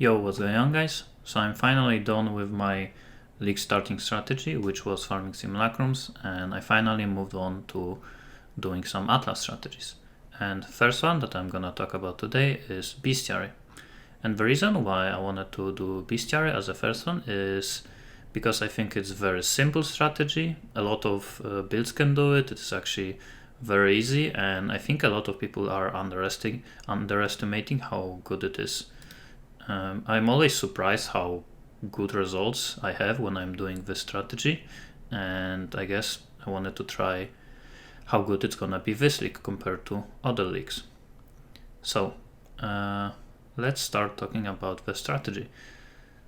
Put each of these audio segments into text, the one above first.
Yo, what's going on, guys? So I'm finally done with my league starting strategy, which was farming simulacrums, and I finally moved on to doing some Atlas strategies. And the first one that I'm gonna talk about today is bestiary. And the reason why I wanted to do bestiary as the first one is because I think it's a very simple strategy. A lot of builds can do it. It's actually very easy, and I think a lot of people are underestimating how good it is. I'm always surprised how good results I have when I'm doing this strategy, and I guess I wanted to try how good it's gonna be this league compared to other leagues. So let's start talking about the strategy.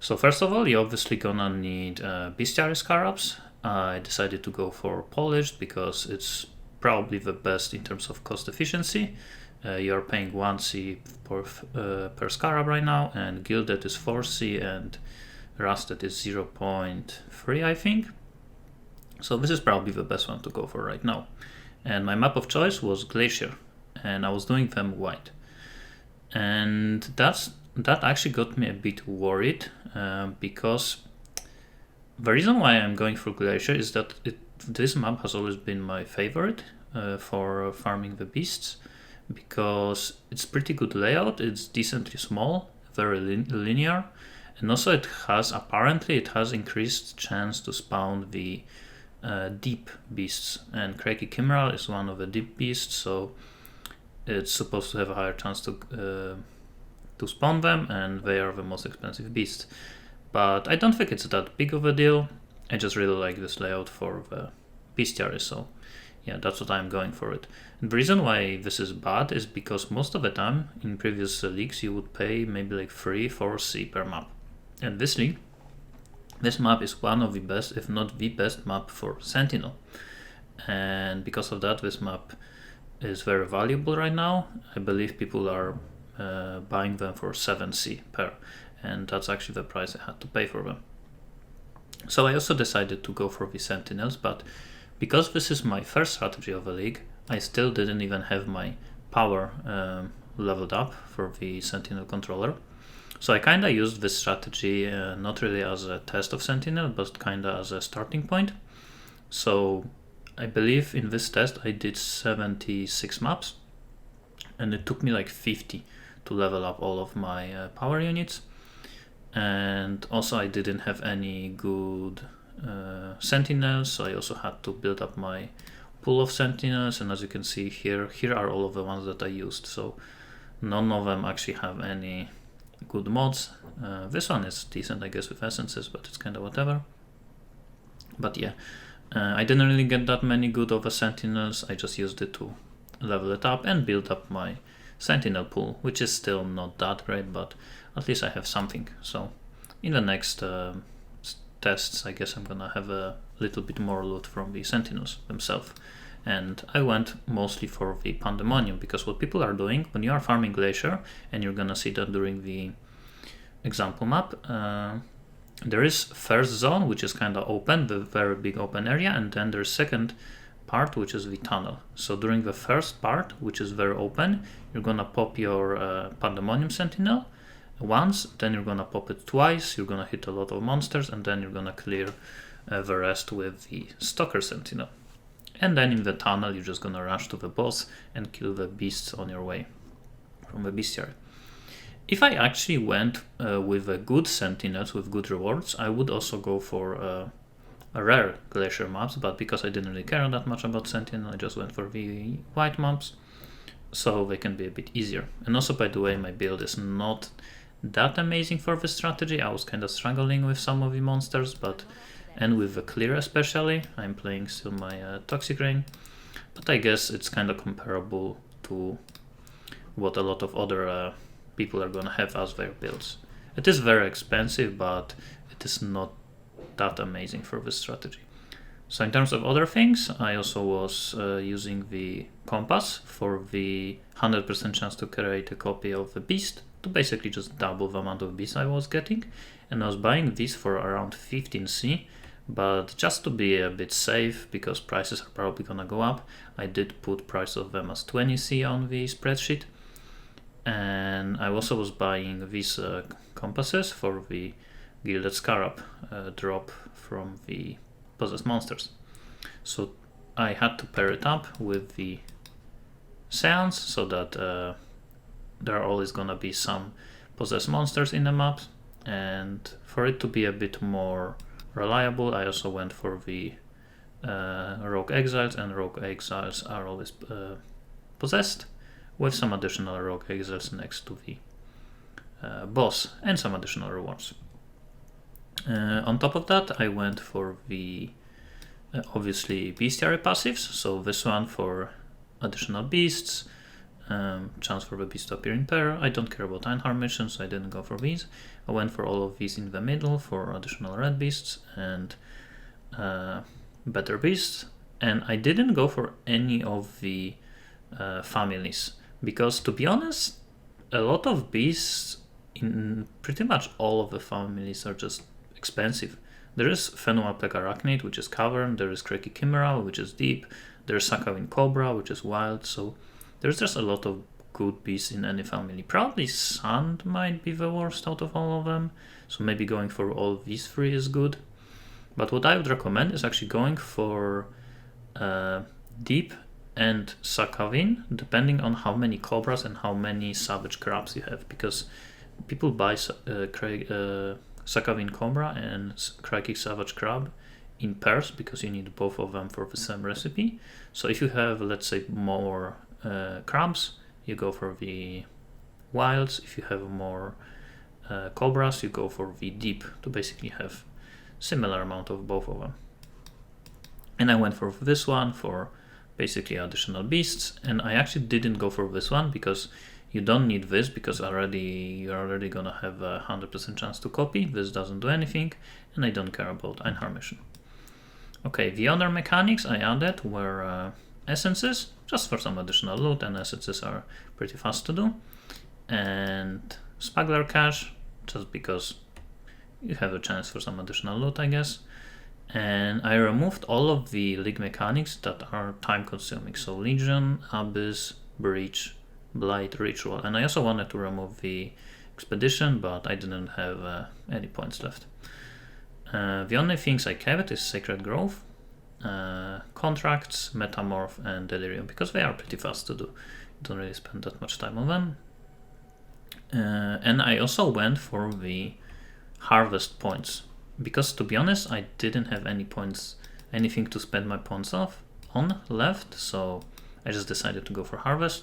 So first of all, you're obviously gonna need bestiary scarabs. I decided to go for polished because it's probably the best in terms of cost efficiency. You're paying 1C per scarab right now, and gilded is 4C and rusted is 0.3, I think. So this is probably the best one to go for right now. And my map of choice was Glacier, and I was doing them white. And that actually got me a bit worried because the reason why I'm going for Glacier is that this map has always been my favorite for farming the beasts, because it's pretty good layout, it's decently small, very linear, and also it has increased chance to spawn the deep beasts, and Craggy Chimeral is one of the deep beasts, so it's supposed to have a higher chance to spawn them, and they are the most expensive beasts. But I don't think it's that big of a deal. I just really like this layout for the bestiary, so yeah, that's what I'm going for it. And the reason why this is bad is because most of the time in previous leagues you would pay maybe like 3-4C per map. And this league, this map is one of the best, if not the best map for Sentinel. And because of that, this map is very valuable right now. I believe people are buying them for 7C per, and that's actually the price I had to pay for them. So I also decided to go for the Sentinels, but because this is my first strategy of the league, I still didn't even have my power leveled up for the Sentinel controller. So I kinda used this strategy not really as a test of Sentinel, but kinda as a starting point. So I believe in this test I did 76 maps, and it took me like 50 to level up all of my power units. And also I didn't have any good sentinels, so I also had to build up my pool of sentinels, and as you can see here are all of the ones that I used, so none of them actually have any good mods. This one is decent, I guess, with essences, but it's kind of whatever. But yeah, I didn't really get that many good of the sentinels. I just used it to level it up and build up my sentinel pool, which is still not that great, but at least I have something. So in the next tests, I guess I'm gonna have a little bit more loot from the sentinels themselves. And I went mostly for the Pandemonium, because what people are doing when you are farming Glacier, and you're gonna see that during the example map, there is first zone, which is kind of open, the very big open area, and then there's second part, which is the tunnel. So during the first part, which is very open, you're gonna pop your Pandemonium Sentinel once, then you're gonna pop it twice, you're gonna hit a lot of monsters, and then you're gonna clear the rest with the Stalker Sentinel. And then in the tunnel you're just gonna rush to the boss and kill the beasts on your way from the bestiary. If I actually went with a good sentinels with good rewards, I would also go for a rare Glacier maps, but because I didn't really care that much about sentinel, I just went for the white maps, so they can be a bit easier. And also, by the way, my build is not that amazing for this strategy. I was kind of struggling with some of the monsters, and with the clear especially. I'm playing still my Toxic Rain, but I guess it's kind of comparable to what a lot of other people are gonna have as their builds. It is very expensive, but it is not that amazing for this strategy. So in terms of other things, I also was using the compass for the 100% chance to create a copy of the beast, to basically just double the amount of beasts I was getting. And I was buying these for around 15C, but just to be a bit safe, because prices are probably gonna go up, I did put price of them as 20C on the spreadsheet. And I also was buying these compasses for the Gilded Scarab drop from the Possessed Monsters. So I had to pair it up with the Seance so that there are always gonna be some Possessed Monsters in the map. And for it to be a bit more reliable, I also went for the Rogue Exiles, and Rogue Exiles are always possessed, with some additional Rogue Exiles next to the boss and some additional rewards. On top of that, I went for the obviously bestiary passives, so this one for additional beasts, chance for the beast to appear in pair. I don't care about Einharm missions, so I didn't go for these. I went for all of these in the middle for additional red beasts and better beasts, and I didn't go for any of the families, because to be honest, a lot of beasts in pretty much all of the families are just expensive. There is Fenua Plague Arachnid, which is Cavern, there is Craigie Chimeral, which is Deep, there's Sakavin Cobra, which is Wild, so there's just a lot of good beasts in any family. Probably Sand might be the worst out of all of them, so maybe going for all these three is good. But what I would recommend is actually going for Deep and Sakavin, depending on how many Cobras and how many Savage Crabs you have, because people buy Sakavin Cobra and Craigie Savage Crab in pairs because you need both of them for the same recipe. So if you have, let's say, more crabs, you go for the wilds. If you have more cobras, you go for the deep to basically have similar amount of both of them. And I went for this one for basically additional beasts, and I actually didn't go for this one because you don't need this, because you're already gonna have a 100% chance to copy. This doesn't do anything, and I don't care about Einharm mission. Okay, the other mechanics I added were essences, just for some additional loot, and essences are pretty fast to do, and Spagler Cache, just because you have a chance for some additional loot, I guess. And I removed all of the League mechanics that are time consuming, so Legion, Abyss, Breach, Blight, Ritual, and I also wanted to remove the Expedition, but I didn't have any points left. The only things I kept is Sacred Grove, Contracts, Metamorph, and Delirium, because they are pretty fast to do. You don't really spend that much time on them. And I also went for the Harvest points, because to be honest, I didn't have anything to spend my points on left, so I just decided to go for Harvest.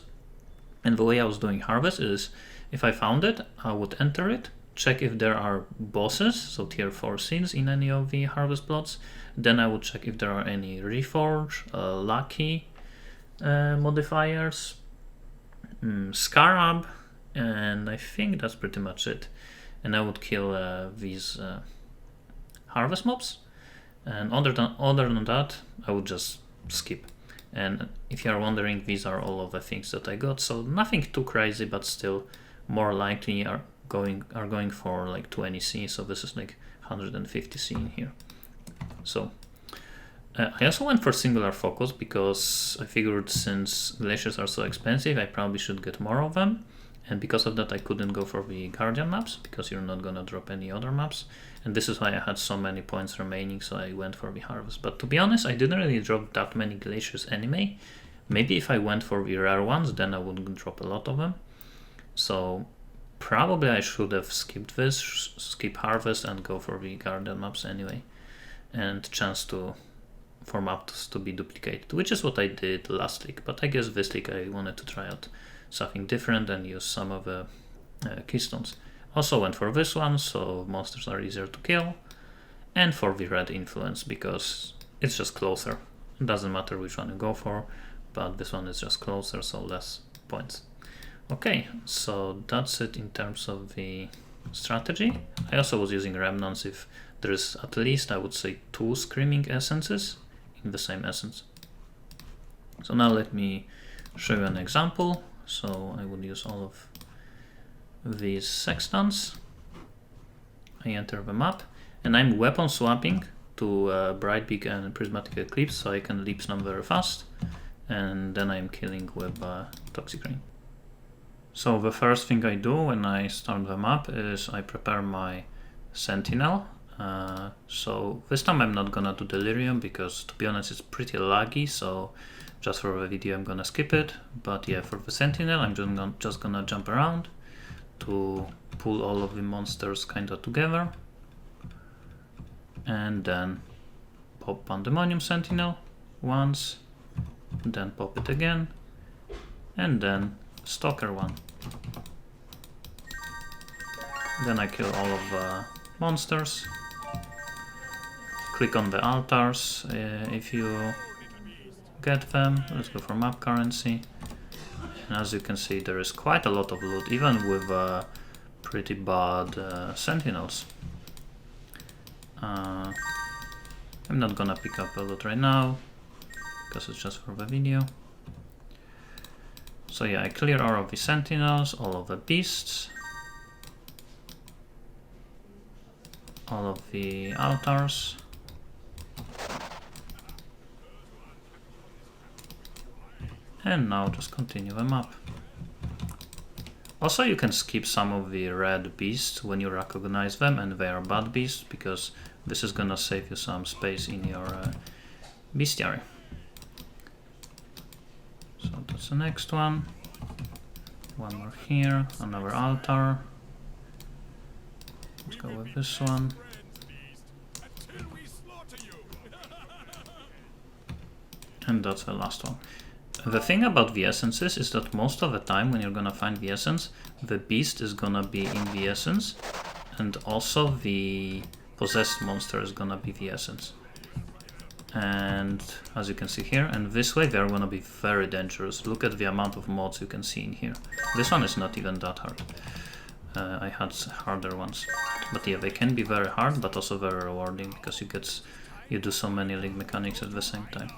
And the way I was doing Harvest is, if I found it, I would enter it, check if there are bosses, so tier 4 scenes in any of the Harvest plots. Then I would check if there are any Reforge, Lucky modifiers, Scarab, and I think that's pretty much it. And I would kill these Harvest mobs, and other than that, I would just skip. And if you are wondering, these are all of the things that I got, so nothing too crazy, but still more likely are going for like 20C, so this is like 150C in here. So I also went for Singular Focus because I figured since glaciers are so expensive, I probably should get more of them. And because of that, I couldn't go for the Guardian maps, because you're not gonna drop any other maps. And this is why I had so many points remaining, so I went for the Harvest. But to be honest, I didn't really drop that many glaciers anyway. Maybe if I went for the rare ones, then I wouldn't drop a lot of them. So probably I should have skipped this, skip Harvest, and go for the Guardian maps anyway. And chance for maps to be duplicated, which is what I did last league. But I guess this league I wanted to try out something different and use some of the keystones. Also went for this one, so monsters are easier to kill, and for the red influence because it's just closer. It doesn't matter which one you go for, but this one is just closer, so less points. Okay, so that's it in terms of the strategy. I also was using remnants if there is at least, I would say, 2 Screaming Essences in the same essence. So now let me show you an example. So I would use all of these sextants. I enter the map, and I'm weapon swapping to Brightbeak and Prismatic Eclipse, so I can leap slam very fast, and then I'm killing with Toxic Rain. So the first thing I do when I start the map is I prepare my sentinel. So this time I'm not gonna do delirium because, to be honest, it's pretty laggy, so just for the video I'm gonna skip it. But yeah, for the sentinel I'm just gonna jump around to pull all of the monsters kinda together, and then pop Pandemonium Sentinel once, then pop it again, and then Stalker one. Then I kill all of the monsters. Click on the altars if you get them. Let's go for map currency. And as you can see, there is quite a lot of loot, even with pretty bad sentinels. I'm not gonna pick up a loot right now because it's just for the video. So yeah, I clear all of the sentinels, all of the beasts, all of the altars. And now just continue the map. Also, you can skip some of the red beasts when you recognize them and they are bad beasts, because this is gonna save you some space in your bestiary. So that's the next one. One more here, another altar. Let's go with this one. And that's the last one. The thing about the essences is that most of the time when you're gonna find the essence, the beast is gonna be in the essence, and also the possessed monster is gonna be the essence. And as you can see here, and this way they're gonna be very dangerous. Look at the amount of mods you can see in here. This one is not even that hard. I had harder ones. But yeah, they can be very hard, but also very rewarding, because you do so many link mechanics at the same time.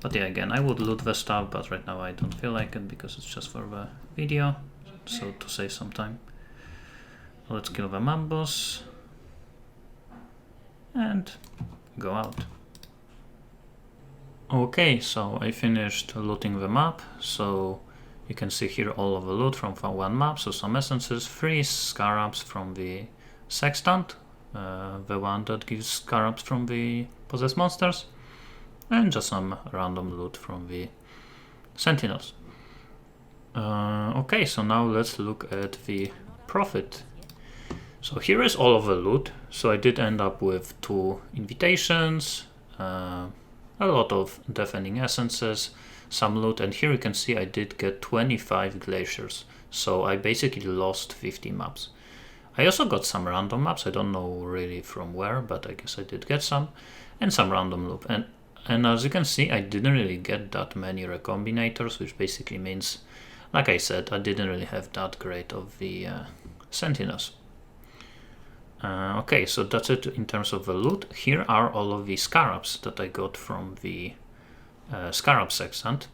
But yeah, again, I would loot the stuff, but right now I don't feel like it because it's just for the video, so to save some time. Let's kill the map boss and go out. Okay, so I finished looting the map, so you can see here all of the loot from one map, so some essences, 3 scarabs from the sextant, the one that gives scarabs from the possessed monsters, and just some random loot from the sentinels. Okay, so now let's look at the profit. So here is all of the loot. So I did end up with 2 invitations, a lot of defending essences, some loot, and here you can see I did get 25 glaciers. So I basically lost 50 maps. I also got some random maps, I don't know really from where, but I guess I did get some, and some random loot. And as you can see, I didn't really get that many recombinators, which basically means, like I said, I didn't really have that great of the sentinels. Okay, so that's it in terms of the loot. Here are all of the scarabs that I got from the scarab sextant.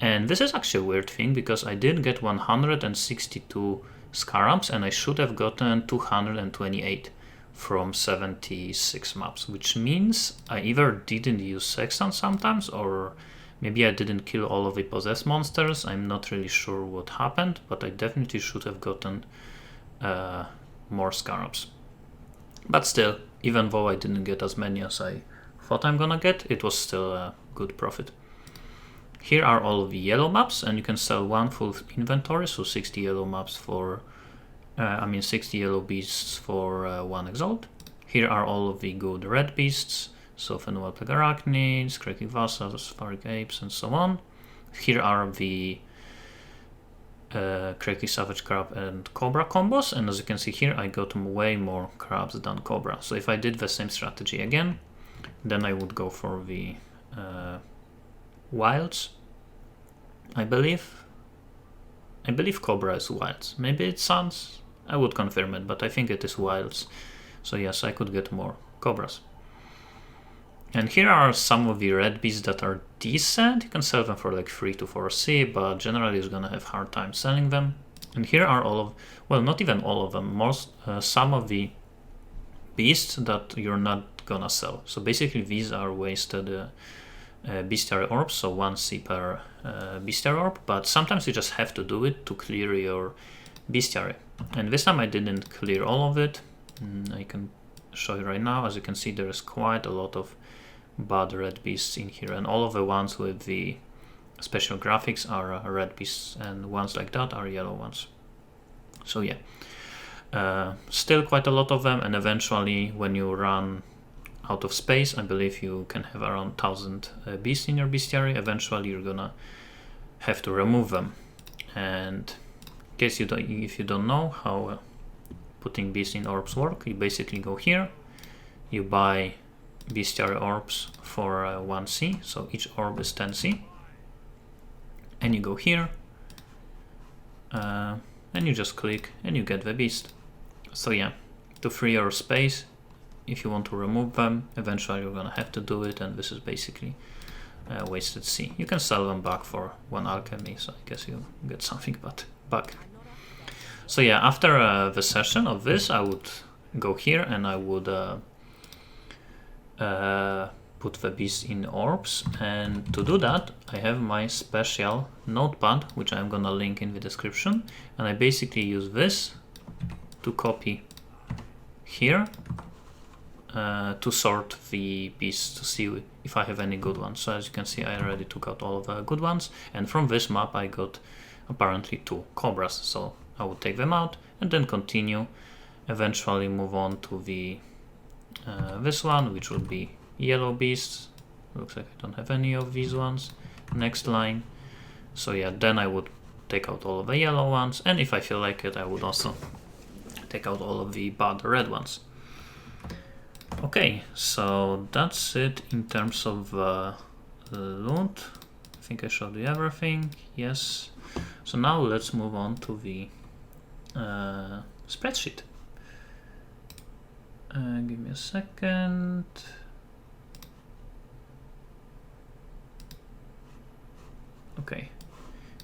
And this is actually a weird thing, because I did get 162 scarabs and I should have gotten 228 from 76 maps, which means I either didn't use sextant sometimes, or maybe I didn't kill all of the possessed monsters. I'm not really sure what happened, but I definitely should have gotten more scarabs. But still, even though I didn't get as many as I thought I'm gonna get, it was still a good profit. Here are all of the yellow maps, and you can sell 1 full inventory, so 60 yellow maps for 60 yellow beasts for 1 exalt. Here are all of the good red beasts, so Fenwell Plague Arachnids, Cracking Vassals, Pharic Apes, and so on. Here are the Cracking Savage Crab and Cobra combos, and as you can see here, I got way more crabs than Cobra. So if I did the same strategy again, then I would go for the wilds. I believe Cobra is wilds. Maybe it's Suns. I would confirm it, but I think it is wilds. So yes, I could get more Cobras. And here are some of the red beasts that are decent. You can sell them for like 3 to 4C, but generally you're gonna have hard time selling them. And here are all of, well, not even all of them, some of the beasts that you're not gonna sell. So basically these are wasted bestiary orbs, so 1C per bestiary orb, but sometimes you just have to do it to clear your bestiary. And this time I didn't clear all of it. I can show you right now. As you can see, there is quite a lot of bad red beasts in here, and all of the ones with the special graphics are red beasts, and ones like that are yellow ones. So yeah, still quite a lot of them, and eventually when you run out of space, I believe you can have around 1000 beasts in your bestiary. Eventually you're gonna have to remove them. And in case you don't, if you don't know how putting beasts in orbs work, you basically go here, you buy bestiary orbs for 1C, so each orb is 10C, and you go here and you just click and you get the beast. So yeah, to free your space, if you want to remove them, eventually you're gonna have to do it, and this is basically wasted C. You can sell them back for 1 alchemy, so I guess you get something back. So yeah, after the session of this, I would go here and I would put the beast in orbs, and to do that I have my special notepad, which I'm gonna link in the description, and I basically use this to copy here to sort the beasts to see if I have any good ones. So as you can see, I already took out all of the good ones, and from this map I got apparently 2 cobras, so I would take them out and then continue, eventually move on to the this one, which would be yellow beasts. Looks like I don't have any of these ones. Next line. So yeah, then I would take out all of the yellow ones, and if I feel like it, I would also take out all of the bad red ones. Okay, so that's it in terms of loot. I think I showed you everything. Yes. So now let's move on to the spreadsheet. Give me a second. Okay,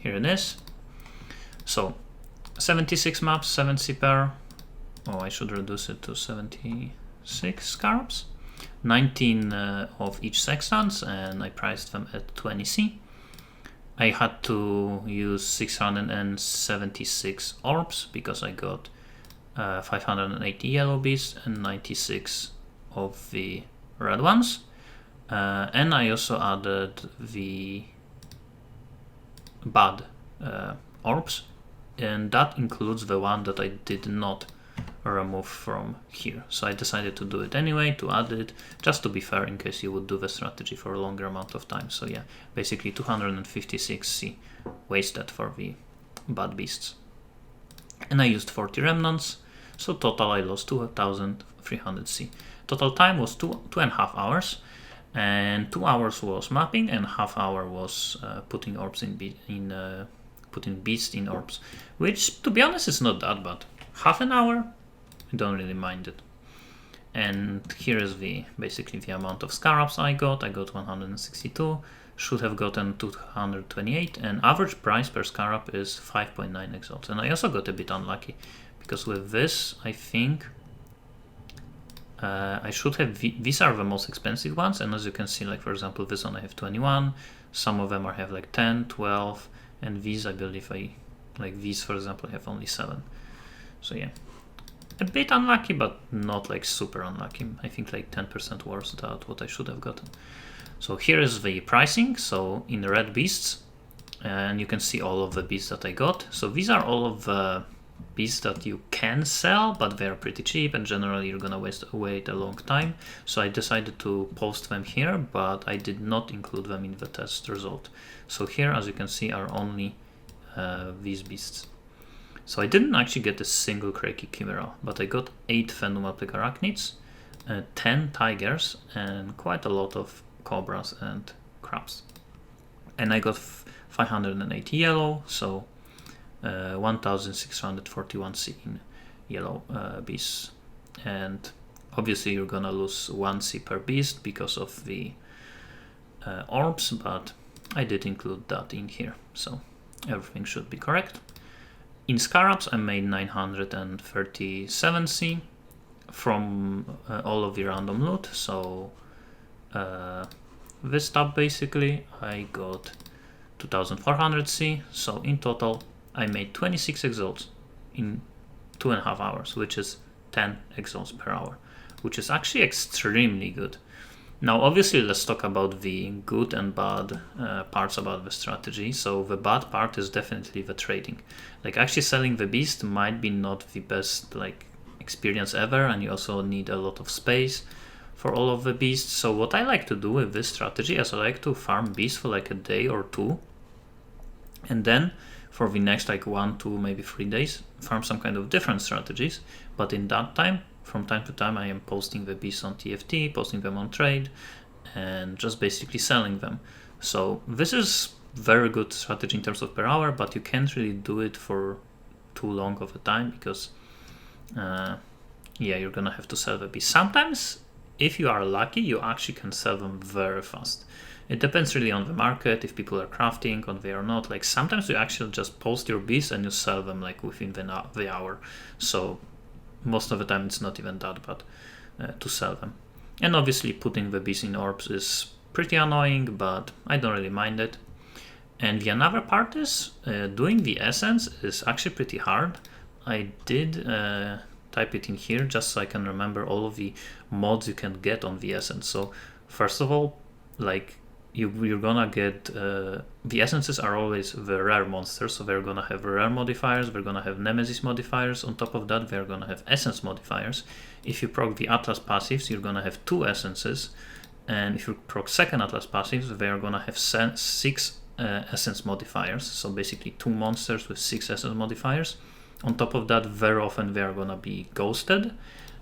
here it is. So 76 maps, 7C per. Oh, I should reduce it to 76 scarabs. 19 of each sextants, and I priced them at 20C. I had to use 676 orbs because I got 580 yellow beasts and 96 of the red ones. And I also added the bad orbs, and that includes the one that I did not remove from here. So I decided to do it anyway, to add it, just to be fair, in case you would do the strategy for a longer amount of time. So yeah, basically 256C wasted for the bad beasts. And I used 40 remnants, so total I lost 2300C. Total time was 2.5 hours, and 2 hours was mapping, and half hour was putting orbs putting beasts in orbs, which to be honest is not that bad. Half an hour, I don't really mind it. And here is basically the amount of scarabs I got. I got 162, should have gotten 228, and average price per scarab is 5.9 exalts. And I also got a bit unlucky, because with this I think I should have, these are the most expensive ones, and as you can see, like for example this one I have 21, some of them I have like 10, 12, and these I believe like these for example I have only 7. So yeah, a bit unlucky, but not like super unlucky. I think like 10% worse than what I should have gotten. So here is the pricing. So in the red beasts, and you can see all of the beasts that I got. So these are all of the beasts that you can sell, but they're pretty cheap, and generally you're gonna wait a long time. So I decided to post them here, but I did not include them in the test result. So here, as you can see, are only these beasts. So I didn't actually get a single Craigie Chimera, but I got 8 Phenumaptic Arachnids, 10 Tigers, and quite a lot of Cobras and Crabs. And I got 580 yellow, so 1641C in yellow beasts. And obviously you're gonna lose 1C per beast because of the orbs, but I did include that in here, so everything should be correct. In scarabs I made 937C from all of the random loot, so this tab basically I got 2400C, so in total I made 26 exalts in 2.5 hours, which is 10 exalts per hour, which is actually extremely good. Now obviously let's talk about the good and bad parts about the strategy. So the bad part is definitely the trading. Like actually selling the beast might be not the best like experience ever, and you also need a lot of space for all of the beasts. So what I like to do with this strategy is I like to farm beasts for like a day or two, and then for the next like 1, 2, maybe 3 days farm some kind of different strategies. But in that time, from time to time, I am posting the beasts on TFT, posting them on trade, and just basically selling them. So this is very good strategy in terms of per hour, but you can't really do it for too long of a time because yeah, you're gonna have to sell the beast. Sometimes if you are lucky, you actually can sell them very fast. It depends really on the market, if people are crafting, or they are not. Like sometimes you actually just post your beasts and you sell them like within the hour. So most of the time it's not even that bad to sell them. And obviously putting the beasts in orbs is pretty annoying, but I don't really mind it. And the another part is doing the essence is actually pretty hard. I did type it in here just so I can remember all of the mods you can get on the essence. So first of all, like you're gonna get the essences are always the rare monsters, so they're gonna have rare modifiers, they're gonna have nemesis modifiers. On top of that, they're gonna have essence modifiers. If you proc the Atlas passives, you're gonna have 2 essences, and if you proc second Atlas passives, they're gonna have 6 essence modifiers. So basically 2 monsters with 6 essence modifiers. On top of that, very often they are gonna be ghosted.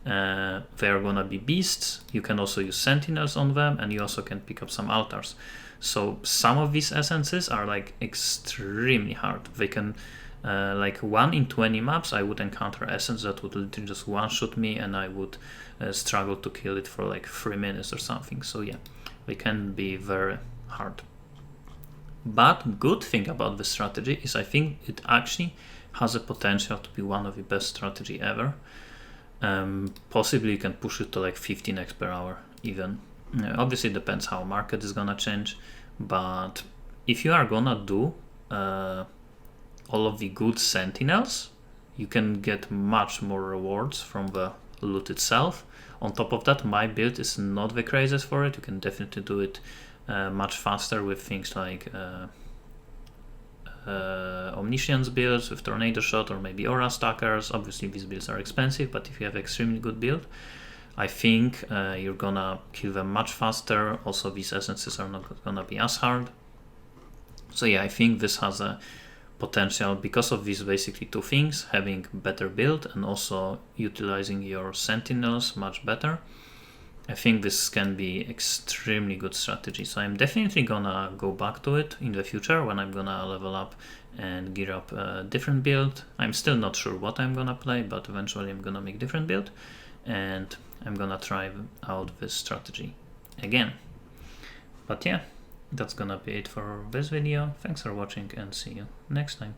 They are gonna be beasts. You can also use sentinels on them, and you also can pick up some altars. So some of these essences are like extremely hard. They can like 1 in 20 maps I would encounter essence that would literally just one-shot me, and I would struggle to kill it for like 3 minutes or something. So yeah, they can be very hard. But good thing about this strategy is I think it actually has a potential to be one of the best strategy ever. Possibly you can push it to like 15x per hour even. Obviously it depends how market is gonna change, but if you are gonna do all of the good sentinels, you can get much more rewards from the loot itself. On top of that, my build is not the craziest for it. You can definitely do it much faster with things like Omniscience builds with Tornado Shot or maybe Aura Stackers. Obviously these builds are expensive, but if you have extremely good build, I think you're gonna kill them much faster. Also these essences are not gonna be as hard. So yeah, I think this has a potential because of these basically 2 things, having better build and also utilizing your sentinels much better. I think this can be extremely good strategy. So I'm definitely gonna go back to it in the future when I'm gonna level up and gear up a different build. I'm still not sure what I'm gonna play, but eventually I'm gonna make different build and I'm gonna try out this strategy again. But yeah, that's gonna be it for this video. Thanks for watching and see you next time.